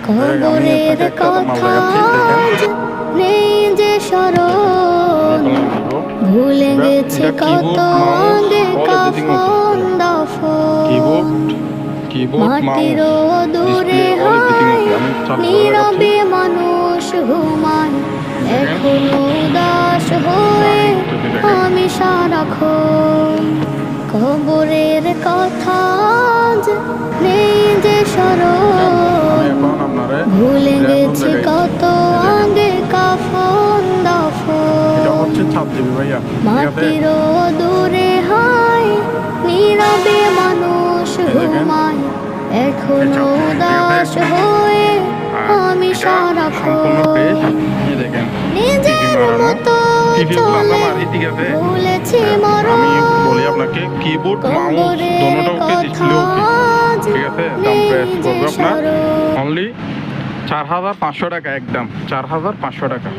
কবরের কথা নেই যে স্মরণ, ভুলে গেছে কত আগে কাফন দাফন। মাটির দূরে হায় নীরবে মানুষ ঘুমায়, এখনো উদাস হয়ে আমি সারাক্ষণ। কবরের কথা নেই যে স্মরণ, ভুলে গেছে কত আগে কাফন দাফন। মাটির দূরে হায় নীরবে মানুষ ঘুমায়, এখনো উদাস হয়ে আমি সারাক্ষণ। নিজের মতো চলে ভুলেছি মরণ। কিবোর্ড মাউস দোনোটাকে ডিসপ্লে ওকে, ঠিক আছে। দাম প্রেস করবে আপনার অনলি 4500 টাকা, একদম 4500 টাকা।